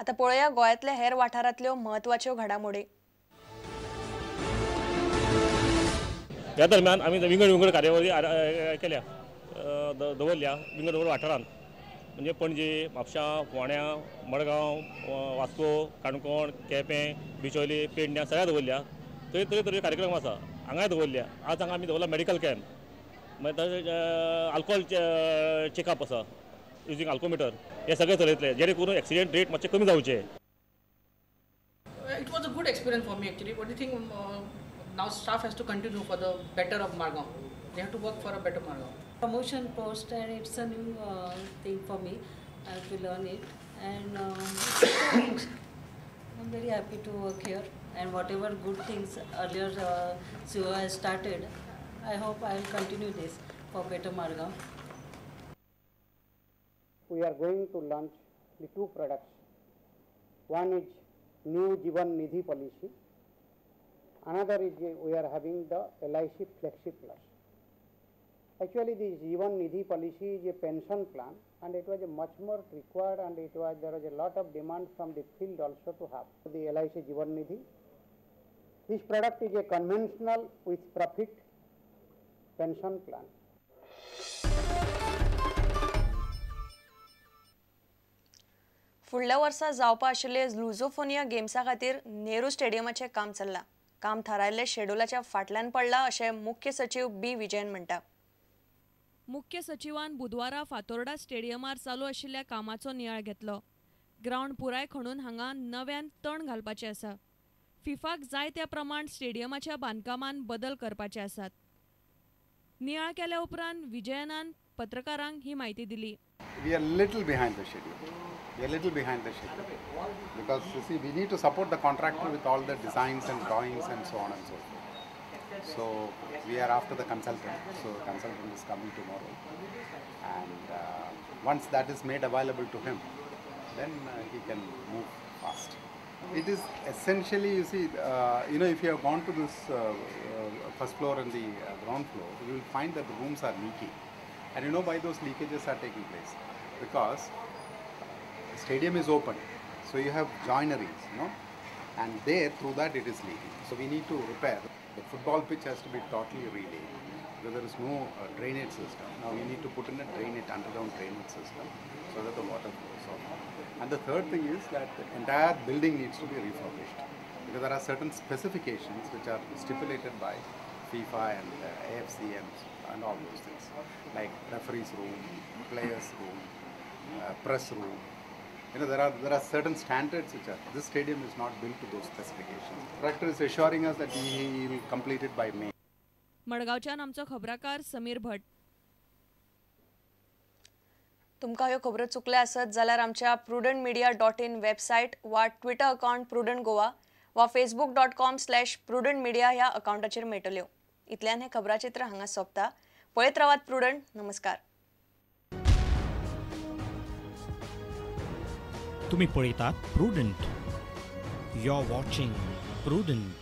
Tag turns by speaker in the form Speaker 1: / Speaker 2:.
Speaker 1: आता पळोवया गोंयांतल्या हेर वाठारांतल्यो म्हत्वाच्यो घडामोडी।
Speaker 2: ह्या दरम्यान आमी विंगड विंगड कार्यावळी केल्या दवरल्या विंगड विंगड वाठारांत म्हणजे पणजे म्हापशां फोंड्या मडगांव वास्को काणकोण केपें बिचोली पेडण्यां सगळ्या दवरल्या थंय तरेतरेचे कार्यक्रम आसा हांगाय दवरल्या। आज हांगा आमी दवरला मेडिकल कॅम्प मागीर आल्कोहोल चेकअप आसा युजींग आल्कोमिटर हे सगळे चलयतले जेणे करून एक्सिडेंट रेट मातशे कमी जावचे।
Speaker 3: It was a good experience for me actually. What do you think? Now staff has to continue for the better of Margao. They have to work for a better Margao.
Speaker 4: Promotion post and it's a new thing for me. I have to learn it and I'm very happy to work here and whatever good things earlier CEO has started, I hope I will continue this for better Margao.
Speaker 5: We are going to launch the two products. One is new Jeevan Nidhi policy. Another is we are having the LIC Flexi Plus. Actually, the Jeevan Nidhi policy is a pension plan, and it was a much more required, and there was a lot of demand from the field also to have the LIC Jeevan Nidhi. This product is a conventional with profit pension plan.
Speaker 1: फुडल्या वर्सा जावपा आशिल्ले लुझोफोनिया गेम्सा खातीर नेहरू स्टेडियमाचें काम चल्लां। काम थारायल्ले शेड्युलाच्या फाटल्यान पडलां अशें मुख्य सचिव बी विजयन म्हणटा।
Speaker 6: मुख्य सचिवान बुधवारा फातोर्डा स्टेडियमार चालू आशिल्ल्या कामाचो नियाळ घेतलो। ग्राउंड पुराय खणून हांगा नव्यान तण घालपाचे आसा। फिफाक जाय त्या प्रमाण स्टेडियमाच्या बांदकामान बदल करपाचे आसात। नियाळ केल्या उपरांत विजयनान पत्रकारांक ही माहिती दिली।
Speaker 7: We are little behind the schedule. We are little behind the schedule because you see we need to support the contractor with all the designs and drawings and so on and so forth. So we are after the consultant. So the consultant is coming tomorrow, and once that is made available to him, then he can move fast. It is essentially, you see, if you have gone to this first floor and the ground floor, you will find that the rooms are leaky, and why those leakages are taking place because the stadium is open, so you have joineries, and there through that it is leaking. So we need to repair. The football pitch has to be totally relaid because there is no drainage system. Now we need to put in a underground drainage system so that the water flows on. And the third thing is that the entire building needs to be refurbished because there are certain specifications which are stipulated by FIFA and AFC and all those things, like referees room, players room, press room. There are certain standards which are. This stadium is not built to those specifications. The director is assuring us that he will complete it by May.
Speaker 6: मडगावच्यान आमचो खबराकार समीर भट।
Speaker 1: तुमकां ह्यो खबरो चुकल्या आसत जाल्यार आमच्या prudentmedia.in website वा Twitter account prudent Goa वा facebook.com/prudentmedia ह्या अकाउंटाचेर मेळटल्यो। इतल्यान हे खबराचित्र हांगा सोंपता। पळयत रावात प्रुडंट। नमस्कार।
Speaker 8: तुम्ही पळयतात Prudent. You are watching prudent.